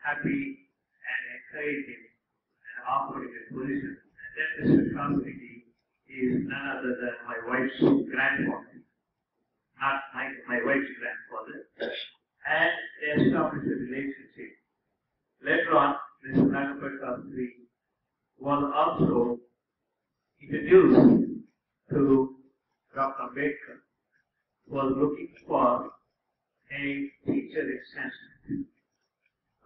happy and encourage him and offer him a position. And that responsibility is none other than my wife's grandfather, not my wife's grandfather. And they established a relationship. Later on, Mr. Dharampuri was also introduced to Dr. Ambedkar, who was looking for a teacher in Sanskrit.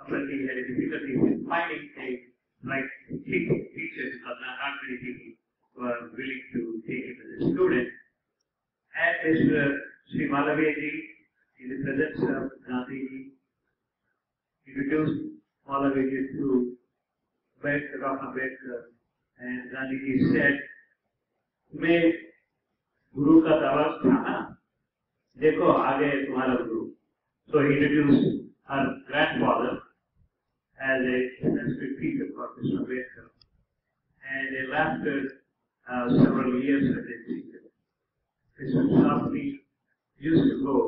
Apparently, he had a difficulty in finding a right teacher because not many people were willing to take him as a student. And Mr. Sri Malaveji, in the presence of Gandhiji, introduced Malaveji to Dr. Ambedkar, and Gandhiji said, "तुम्हें गुरु का दरवाज़ था ना? देखो आगे तुम्हारा गुरु." So he introduced her grandfather as a Sanskrit teacher for Mr. Ambedkar, and after several years as a teacher, Mr. Shastri used to go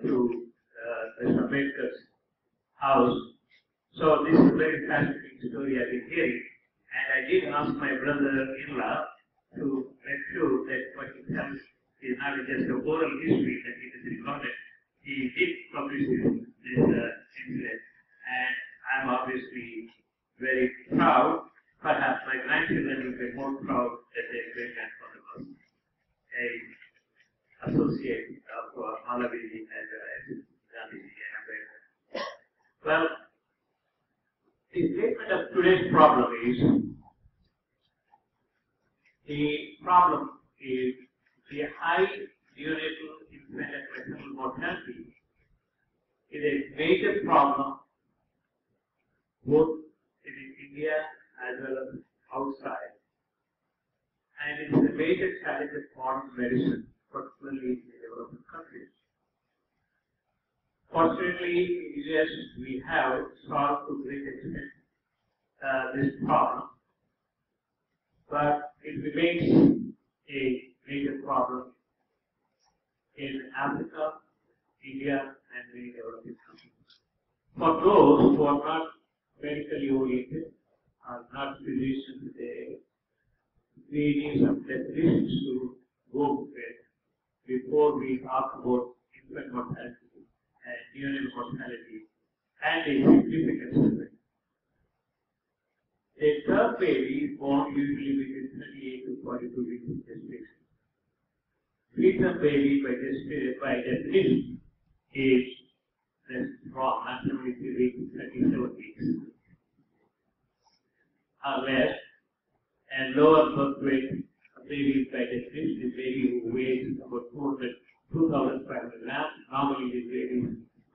to Mr. Ambedkar's house. So this is a very fascinating story I've been hearing, and I did ask my brother-in-law to make sure that what he tells is not just a oral history that he has recorded. He did publish this incident, and I'm obviously very proud. Perhaps my grandchildren will be more proud that their great-grandfather was an associate of Malaveji as well as Gandhiji and Ambedkar. Well, the statement of today's problem is the high neonatal infant and maternal mortality is a major problem both in India as well as outside, and it is a major challenge of modern medicine, particularly in the developing countries. Fortunately, in the US, we have solved to great extent this problem, but it remains a major problem in Africa, India, and many developing countries. For those who are not medically oriented, are not physicians, we need some definitions to go with before we talk about infant mortality and neonatal mortality and the significance of it. A third baby is born usually within 38 to 42 weeks of gestation. Preterm baby by definition is wrong, not 73 weeks, 37 weeks or less, and lower birth weight baby by definition is baby who weighs about 2,500 grams. Normally these babies,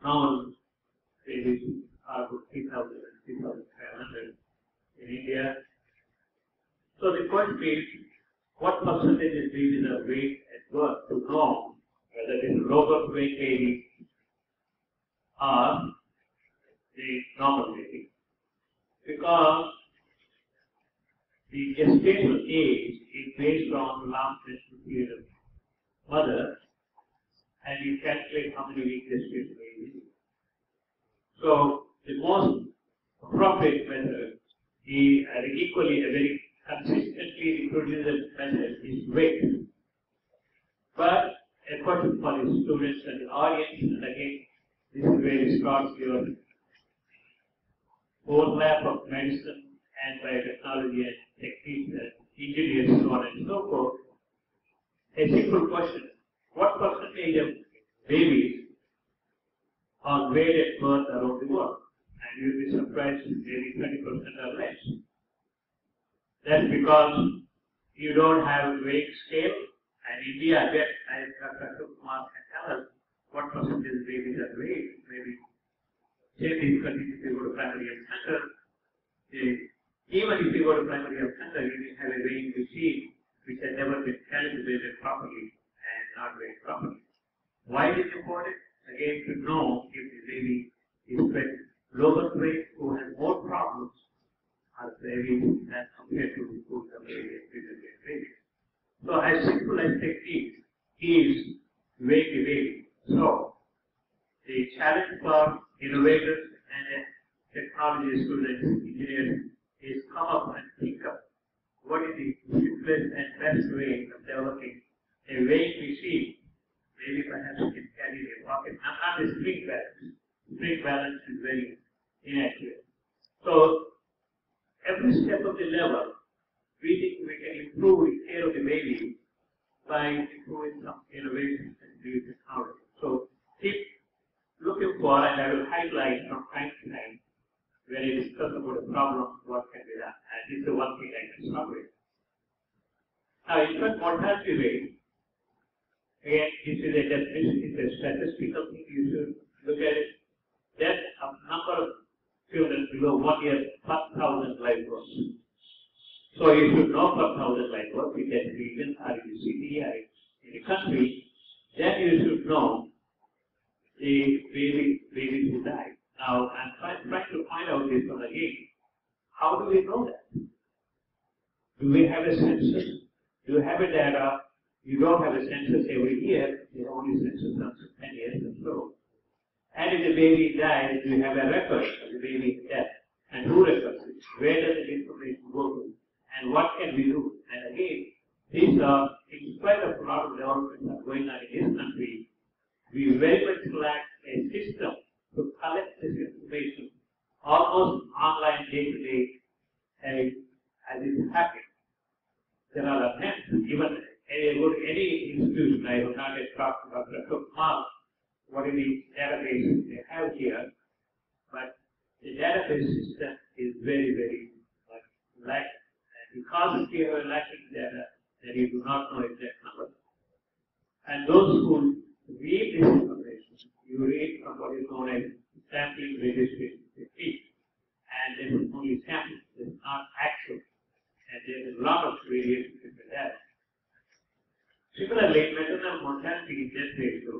normal babies are about 3,000 and 3,500 in India. So the question is, what percentage of babies are weighed at birth to know whether it is a low birth weight baby or the normal baby? Because the gestational age is based on the last menstrual period of mother, and you calculate how many weeks gestational age is. So the most appropriate method is equally a very consistently reproducible method is weight. But a question for the students and the audience, and again, this is where it starts your overlap of medicine and biotechnology and techniques and engineers, so on and so forth. A simple question: what percentage of babies are weighed at birth around the world? And you'll be surprised, maybe 20% or less. That's because you don't have a weighing scale, and India, again, as Dr. Kumar can tell us what percentage of babies are weighed. Maybe same difficulty if you go to primary health center. Even if you go to primary health center, you will have a weighing machine which has never been calibrated properly and not weighed properly. Why is it important? Again, to know if the baby is with lower weight who has more problems are babies as compared to the who have babies. So as simple as technique is weight the baby. So the challenge for innovators and technology students, engineers, is come up and think of what is the simplest and best way of developing a weighing machine. Maybe perhaps you can carry it in your pocket. Not the spring balance. Spring balance is very inaccurate. So every step of the level, we think we can improve the care of the baby by improving some innovation and new technology. So keep looking for, and I will highlight from time to time when I discuss about a problem, what can be done. And this is the one thing I can start with. Now, infant mortality rate, again, this is a definition, it's a statistical thing, you should look at it. Death of number of children below 1 year per 1,000 live births. So you should know per 1,000 live births in that region or in the city or in the country. Then you should know the babies who die. Now, I'm trying to find out this one again. How do we know that? Do we have a census? Do you have a data? You don't have a census every year. The only census comes 10 years or so. And if the baby dies, do you have a record of the baby's death? And who records it? Where does the information go to? And what can we do? And again, these are, in spite of a lot of developments that are going on in this country, we very much lack a system to collect this information almost online day to day as it is happening. There are attempts, even go to any institution, I have not yet talked about Dr. Mark, what is the database they have here, but the database system is very, very lacking. And because you have a lacking data, then you do not know exact numbers. And those who read this information, you read from what is known as sampling registration technique. And this is only sampling, this is not actual. And there is a lot of variation in the data. Similarly, maternal mortality death ratio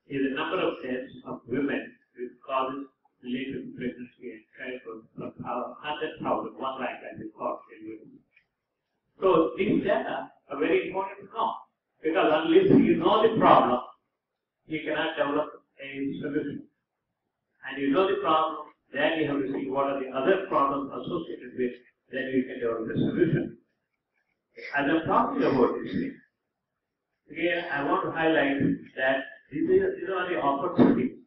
is the number of deaths of women with causes related to pregnancy and childbirth of 100,000, 1 lakh as we call it. So these data are very important to know, because unless you know the problem, you cannot develop a solution. And you know the problem, then you have to see what are the other problems associated with, then you can develop a solution. As I'm talking about this thing, again, I want to highlight that these are the opportunities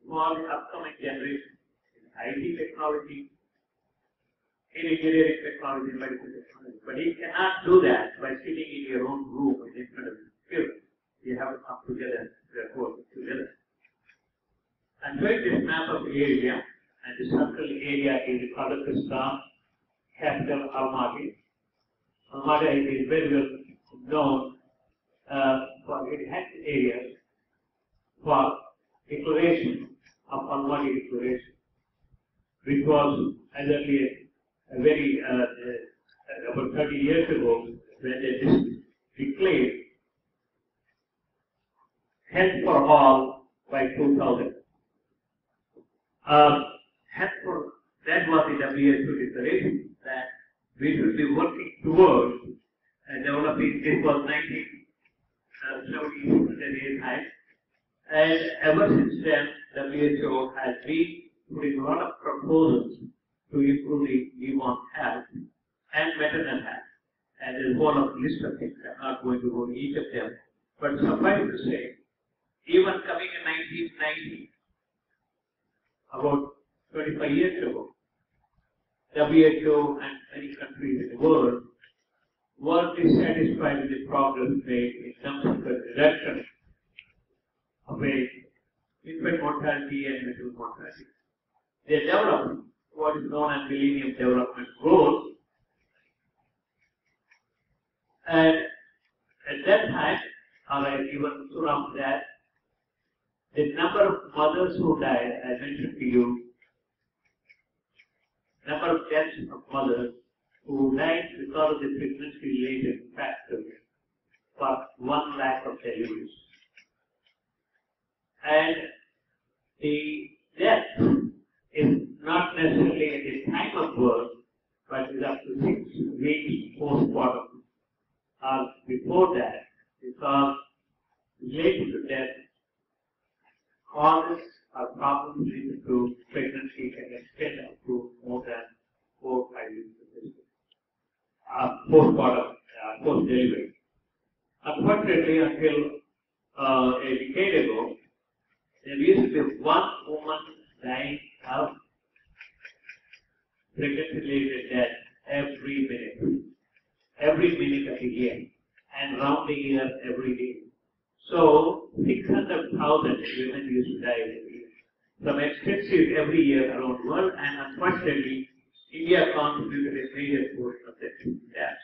for the upcoming generation in IT technology, in engineering technology, medical technology. But you cannot do that by sitting in your own room in front of the computer. You have to come together, therefore, together. I'm showing this map of the area, and the circle area is Kazakhstan, capital Almaty. Almaty is very well known for it has areas for declaration of Almaty Declaration, which was as early as very about 30 years ago when they declared health for all by 2000. That was the BHU declaration that we should be working towards developing. It was 1970 time, and ever since then, WHO has been putting a lot of proposals to improve the newborn health and maternal health. And there's one of list of things. I'm not going to go to each of them, but suffice to say, even coming in 1990, about 25 years ago, WHO and many countries in the world were dissatisfied with the progress made in terms of the reduction of infant mortality and maternal mortality. They developed what is known as Millennium Development Goals, and at that time, or even around that, the number of mothers who died, I mentioned to you, number of deaths of mothers who died because of the pregnancy-related factors for 1 lakh of deliveries. And the death is not necessarily at the time of birth, but is up to 6 weeks postpartum or before that, because related to death, causes or problems related to pregnancy can get postpartum, post-delivery. Unfortunately, until a decade ago, there used to be one woman dying of pregnancy-related death every minute of the year, and rounding up every day. So 600,000 women used to die every year. Some expensive every year around the world, and unfortunately, India contributed a major portion of that.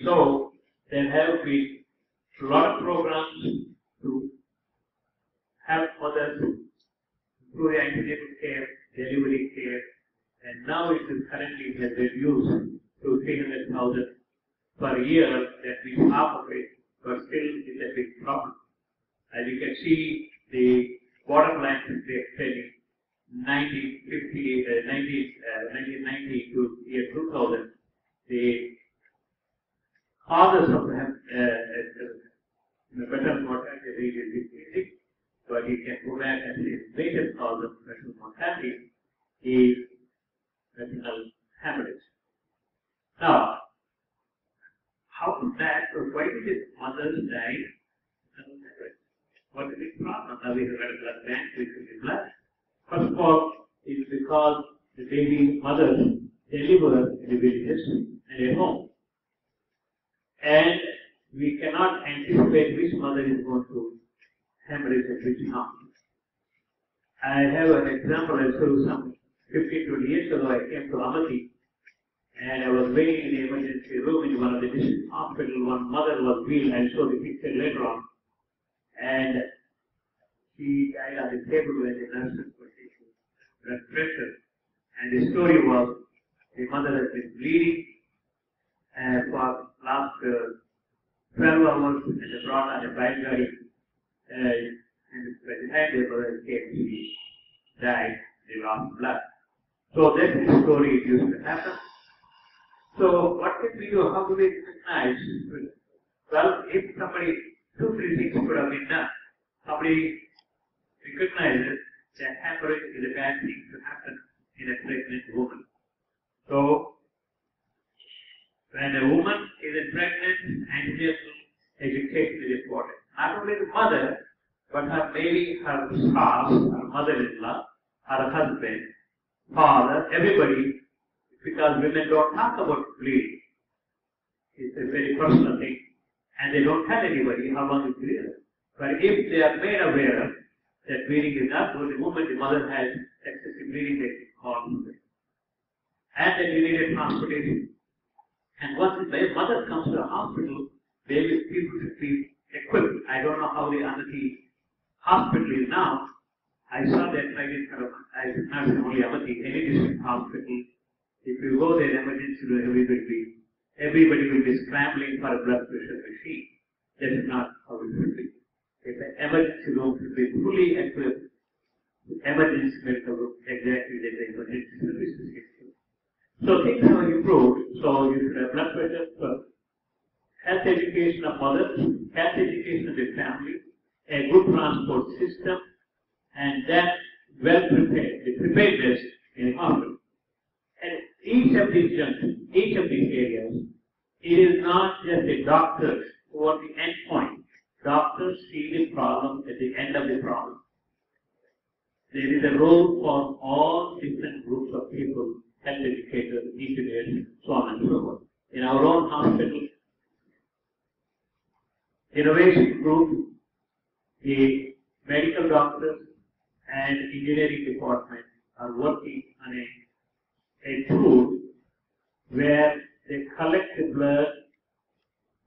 So there have been a lot of programs to help mothers through the antenatal care, delivery care, and now it is currently has reduced to 300,000 per year. That means half of it, but still it's a big problem. As you can see, the bottom line is explaining 1990 to year 2000, the causes of maternal mortality rate is decreasing, but you can go back and say the major cause of maternal mortality is maternal hemorrhage. Now, how is that? So why did mothers die? What is the problem? Now we have got a blood bank, we can blood. First of all, it's because the baby mothers deliver in the villages and at home. And we cannot anticipate which mother is going to hemorrhage and which not. I have an example. I saw some 15-20 years ago. I came to Amati and I was waiting in the emergency room in one of the district hospitals. One mother was ill. I'll show the picture later on. And she died on the table when the nurses were taking blood pressure. And the story was the mother has been bleeding for last 12 hours, and they brought on a bike guy, and by the time the mother came, she died, they lost blood. So that's the story it used to happen. So what can we do? How do we recognize? Well, if somebody, 2-3 things could have been done. Somebody recognizes that hemorrhage is a bad thing to happen in a pregnant woman. So when a woman is pregnant, antenatal education is important. Not only the mother, but maybe her spouse, her mother-in-law, her husband, father, everybody, because women don't talk about bleeding. It's a very personal thing, and they don't tell anybody how long it's bleeding. But if they are made aware that bleeding is not good, the moment the mother has excessive bleeding, they can call for it. And then you need a transportation. And once the mother comes to the hospital, people should be equipped. I don't know how the Amati hospital is now. I saw that maybe not only Amati, any district hospital. If you go there, emergency room, everybody will be scrambling for a blood pressure machine. That is not how it should be. If an emergency room should be fully equipped, emergency medical room, exactly that the emergency services is. So things have improved. So you should have blood pressure first. Health education of mothers, health education of the family, a good transport system, and then well prepared, the preparedness in the hospital. And each of these junctions, each of these areas, it is not just the doctors who are the end point. Doctors see the problem at the end of the problem. There is a role for all different groups of people, health educators, engineers, so on and so forth. In our own hospital, innovation group, the medical doctors and engineering department are working on a tool where they collect the blood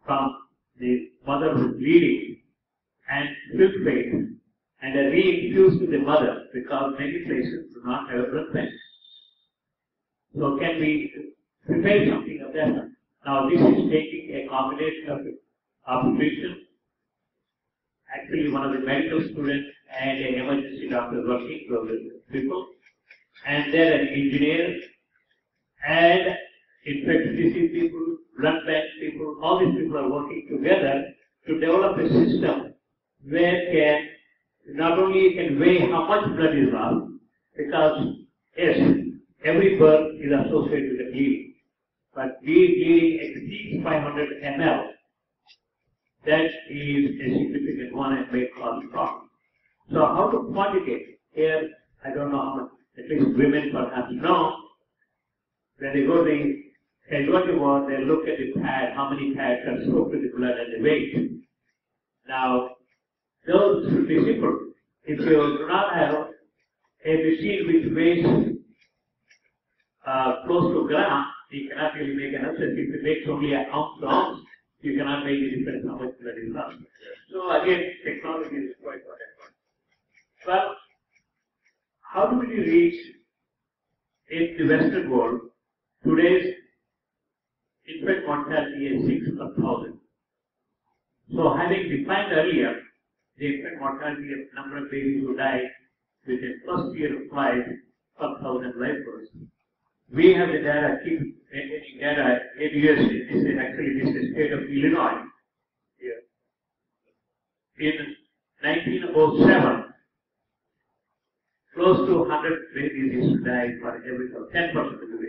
from the mother who is bleeding and filtrate and are reinfused to the mother because many places do not have a blood bank. So can we prepare something of that? Now this is taking a combination of obstetrician, actually one of the medical students and an emergency doctor working with people, and then an engineer and infectious disease people, blood bank people, all these people are working together to develop a system where not only can weigh how much blood is lost, because yes, every birth is associated with a bleeding, but bleeding exceeds 500 ml, that is a significant one and may cause problem. So how to quantitate? Here, I don't know how much, at least women perhaps know. When they go to the casualty ward, they look at the pad, how many pads are soaked with the blood and the weight. Now, those should be simple. If you do not have a machine which weighs close to a gram, you cannot really make an assessment. If it makes only an ounce to ounce, you cannot make a difference how much blood is lost. So again, technology is quite important. Well, how do we reach in the Western world today's infant mortality is 6 per thousand? So having defined earlier the infant mortality of number of babies who die within first year of life per thousand live births, we have the data, keep maintaining data in US. This is the state of Illinois. Here. In 1907, close to 100 babies used to die for every 10% of the